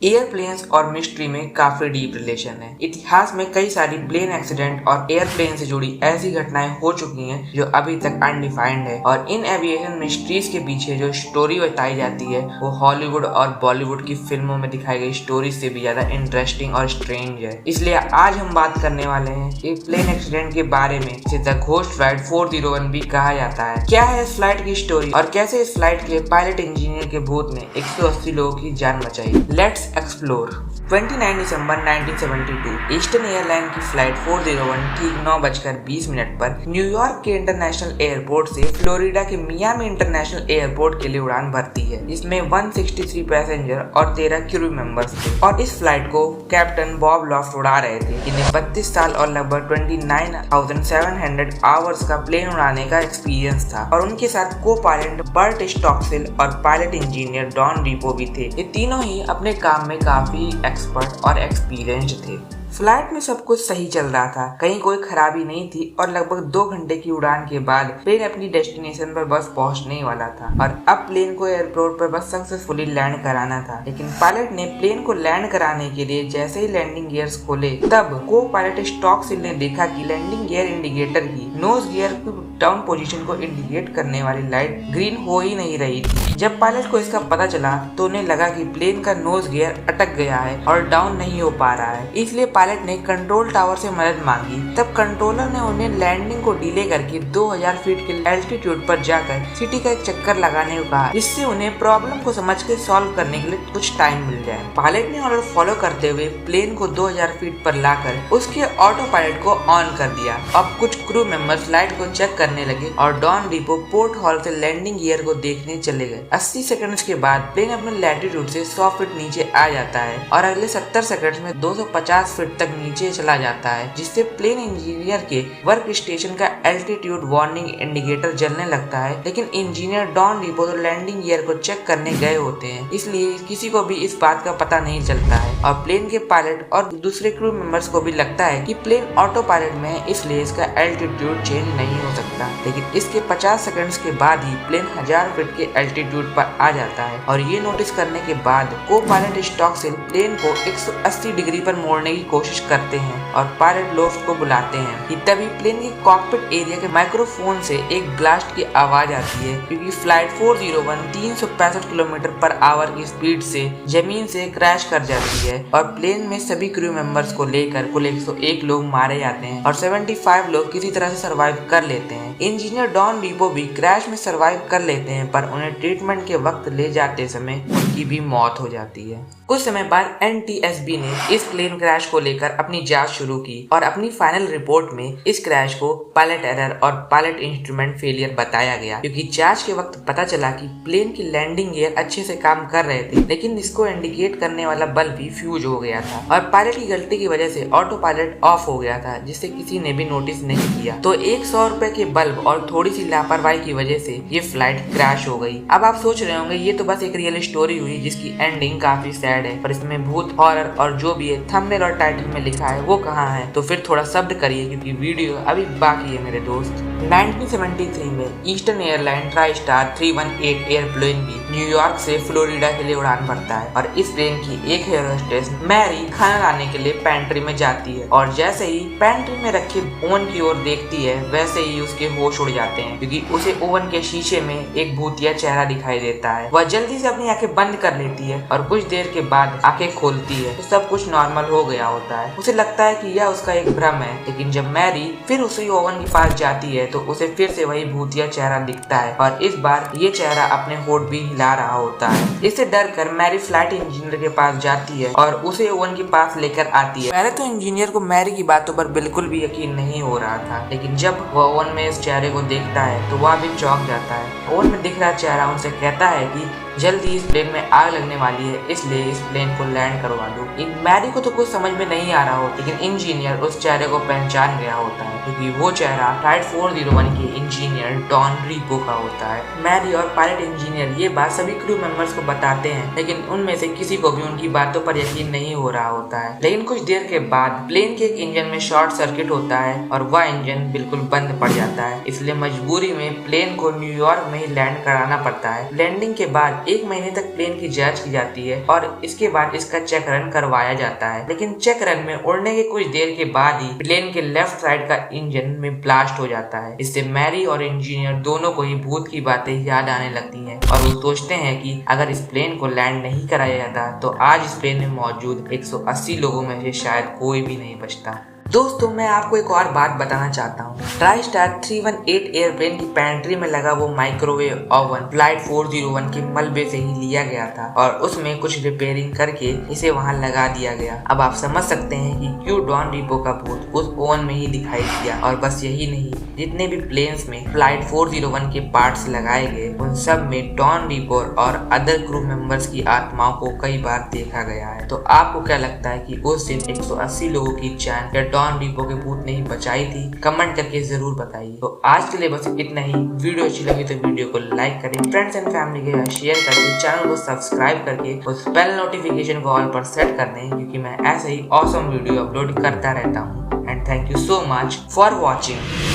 Airplanes और mystery में काफी डीप रिलेशन है। इतिहास में कई सारी प्लेन एक्सीडेंट और एयरप्लेन से जुड़ी ऐसी घटनाएं हो चुकी हैं जो अभी तक अनडिफाइंड है और इन एविएशन मिस्ट्रीज के पीछे जो स्टोरी बताई जाती है वो हॉलीवुड और बॉलीवुड की फिल्मों में दिखाई गई स्टोरी से भी ज्यादा इंटरेस्टिंग और स्ट्रेंज है। इसलिए आज हम बात करने वाले हैं एक प्लेन एक्सीडेंट के बारे में जिसे द घोस्ट फ्लाइट 401 भी कहा जाता है। क्या है इस फ्लाइट की स्टोरी और कैसे इस फ्लाइट के पायलट इंजीनियर के भूत ने 180 लोगों की जान बचाई। Let's explore. 29 December 1972 eastern airline की फ्लाइट 401 ठीक 9:20 पर न्यूयॉर्क के इंटरनेशनल एयरपोर्ट से फ्लोरिडा के मियामी इंटरनेशनल एयरपोर्ट के लिए उड़ान भरती है। इसमें 163 पैसेंजर और 13 क्रू मेंबर्स थे और इस फ्लाइट को कैप्टन बॉब लॉफ्ट उड़ा रहे थे। इन्हें 32 साल और लगभग 29,700 आवर्स का प्लेन उड़ाने का एक्सपीरियंस था और उनके साथ को पायलट बर्ट स्टॉक्सेल और पायलट इंजीनियर डॉन रीपो भी थे। ये तीनों ही अपने काम में काफी एक्सपर्ट और एक्सपीरियंस्ड थे। फ्लाइट में सब कुछ सही चल रहा था, कहीं कोई खराबी नहीं थी और लगभग 2 घंटे की उड़ान के बाद प्लेन अपनी डेस्टिनेशन पर बस पहुंचने ही वाला था और अब प्लेन को एयरपोर्ट पर बस सक्सेसफुली लैंड कराना था। लेकिन पायलट ने प्लेन को लैंड कराने के लिए जैसे ही लैंडिंग गियर्स खोले तब को पायलट स्टॉक्सेल ने देखा कि लैंडिंग गियर इंडिकेटर की नोज गियर की डाउन पोजीशन को इंडिकेट करने वाली लाइट ग्रीन हो ही नहीं रही थी। जब पायलट को इसका पता चला तो उन्हें लगा कि प्लेन का नोज गियर अटक गया है और डाउन नहीं हो पा रहा है। इसलिए पायलट ने कंट्रोल टावर से मदद मांगी। तब कंट्रोलर ने उन्हें लैंडिंग को डिले करके 2000 फीट के एल्टीट्यूड पर जाकर सिटी का एक चक्कर लगाने को कहा, जिससे उन्हें प्रॉब्लम को समझ के सॉल्व करने के लिए कुछ टाइम मिल जाए। पायलट ने ऑर्डर फॉलो करते हुए प्लेन को 2000 फीट पर लाकर उसके ऑटो पायलट को ऑन कर दिया। अब कुछ क्रू मेंबर्स लाइट को चेक करने लगे और डॉन रीपो पोर्ट हॉल से लैंडिंग गियर को देखने चले गए। 80 सेकंड्स के बाद प्लेन अपने लैटिट्यूड से 100 फीट नीचे आ जाता है और अगले 70 सेकंड्स में 250 फीट तक नीचे चला जाता है, जिससे प्लेन इंजीनियर के वर्क स्टेशन का एल्टीट्यूड वार्निंग इंडिकेटर जलने लगता है। लेकिन इंजीनियर डॉन रीपो तो लैंडिंग गियर को चेक करने गए होते हैं, इसलिए किसी को भी इस बात का पता नहीं चलता है और प्लेन के पायलट और दूसरे क्रू मेंबर्स को भी लगता है कि प्लेन ऑटो पायलट में है, इसलिए इसका एल्टीट्यूड चेंज नहीं हो सकता। लेकिन इसके 50 सेकंड्स के बाद ही प्लेन 1000 फीट के एल्टीट्यूड पर आ जाता है और ये नोटिस करने के बाद को पायलट स्टॉक्सेल प्लेन को 180 डिग्री पर मोड़ने की कोशिश करते हैं और पायलट लॉफ्ट को बुलाते हैं कि तभी प्लेन के कॉकपिट एरिया के माइक्रोफोन से एक ब्लास्ट की आवाज आती है, क्योंकि फ्लाइट 401 365 किलोमीटर पर आवर की स्पीड से जमीन से क्रैश कर जाती है और प्लेन में सभी क्रू मेंबर्स को लेकर कुल 101 लोग मारे जाते हैं और 75 लोग किसी तरह से सर्वाइव कर लेते हैं। इंजीनियर डॉन रीपो भी क्रैश में सर्वाइव कर लेते हैं, पर उन्हें ट्रीटमेंट के वक्त ले जाते समय उनकी भी मौत हो जाती है। कुछ समय बाद NTSB ने इस प्लेन क्रैश को लेकर अपनी जांच शुरू की और अपनी फाइनल रिपोर्ट में इस क्रैश को पायलट एरर और पायलट इंस्ट्रूमेंट फेलियर बताया गया, क्योंकि जांच के वक्त पता चला कि प्लेन की लैंडिंग गियर अच्छे से काम कर रहे थे, लेकिन इसको इंडिकेट करने वाला बल्ब भी फ्यूज हो गया था और पायलट की गलती की वजह से ऑटो पायलट ऑफ हो गया था, जिससे किसी ने भी नोटिस नहीं किया। तो 100 रुपए के बल्ब और थोड़ी सी लापरवाही की वजह से ये फ्लाइट क्रैश हो गई। अब आप सोच रहे होंगे ये तो बस एक रियल स्टोरी हुई जिसकी एंडिंग काफी सैड है, पर इसमें भूत, हॉरर और जो भी है थंबनेल और टाइटल में लिखा है वो कहाँ है? तो फिर थोड़ा शब्द करिए क्योंकि वीडियो अभी बाकी है मेरे दोस्त। 1973 में eastern airline try star 318 airplane भी न्यूयॉर्क से फ्लोरिडा के लिए उड़ान भरता है और इस प्लेन की एक एयर होस्टेस मैरी खाना लाने के लिए पेंट्री में जाती है और जैसे ही पेंट्री में रखे ओवन की ओर देखती है वैसे ही उसके होश उड़ जाते हैं, क्योंकि उसे ओवन के शीशे में एक भूतिया चेहरा दिखाई देता है। वह जल्दी से अपनी आंखें बंद कर लेती है और कुछ देर के बाद आंखें खोलती है तो सब कुछ नॉर्मल हो गया होता है। उसे लगता है कि यह उसका एक भ्रम है, लेकिन जब मैरी फिर उसी ओवन के पास जाती है तो उसे फिर से वही भूतिया चेहरा दिखता है और इस बार ये चेहरा अपने होठ भी हिला रहा होता है। इससे डर कर मैरी फ्लाइट इंजीनियर के पास जाती है और उसे ओवन के पास लेकर आती है। पहले तो इंजीनियर को मैरी की बातों पर बिल्कुल भी यकीन नहीं हो रहा था, लेकिन जब वह ओवन में इस चेहरे को देखता है तो वह भी चौंक जाता है। ओवन में दिख रहा चेहरा उनसे कहता है कि जल्दी इस प्लेन में आग लगने वाली है, इसलिए इस प्लेन को लैंड करवा दो। मैरी को तो कुछ समझ में नहीं आ रहा होता, लेकिन इंजीनियर उस चेहरे को पहचान गया होता है, क्योंकि वो चेहरा फ्लाइट 401 के इंजीनियर डॉन रीपो का होता है। मैरी और पायलट इंजीनियर ये बात सभी क्रू मेंबर्स को बताते हैं, लेकिन उनमें से किसी को भी उनकी बातों पर यकीन नहीं हो रहा होता है। लेकिन कुछ देर के बाद प्लेन के एक इंजन में शॉर्ट सर्किट होता है और वह इंजन बिल्कुल बंद पड़ जाता है, इसलिए मजबूरी में प्लेन को न्यूयॉर्क में ही लैंड कराना पड़ता है। लैंडिंग के बाद 1 महीने तक प्लेन की जांच की जाती है और इसके बाद इसका चेक रन करवाया जाता है। लेकिन चेक रन में उड़ने के कुछ देर के बाद ही प्लेन के लेफ्ट साइड का इंजन में ब्लास्ट हो जाता है। इससे मैरी और इंजीनियर दोनों को ही भूत की बातें याद आने लगती हैं और वो सोचते हैं कि अगर इस प्लेन को लैंड नहीं कराया जाता तो आज इस प्लेन में मौजूद 180 लोगों में से शायद कोई भी नहीं बचता। दोस्तों मैं आपको एक और बात बताना चाहता हूँ। ट्राइस्टार 318 एयरप्लेन की पेंट्री में लगा वो माइक्रोवेव ओवन फ्लाइट 401 के मलबे से ही लिया गया था और उसमें कुछ रिपेयरिंग करके इसे वहाँ लगा दिया गया। अब आप समझ सकते हैं कि क्यों डॉन रीपो का भूत उस ओवन में ही दिखाई दिया। और बस यही नहीं, जितने भी प्लेन्स में फ्लाइट 401 के पार्ट्स लगाए गए उन सब में डॉन रीपो और अदर क्रू मेंबर्स की आत्माओं को कई बार देखा गया है। तो आपको क्या लगता है कि उस दिन 180 लोगों की जान या डॉन रीपो के भूत ने ही बचाई थी? कमेंट करके जरूर बताइए। तो आज के लिए बस इतना ही। वीडियो अच्छी लगी तो वीडियो को लाइक करें, फ्रेंड्स एंड फैमिली के साथ शेयर करके, चैनल को सब्सक्राइब करके उस बेल नोटिफिकेशन को ऑल पर सेट कर दें, क्योंकि मैं ऐसे ही ऑसम वीडियो अपलोड करता रहता हूँ। And thank you so much for watching.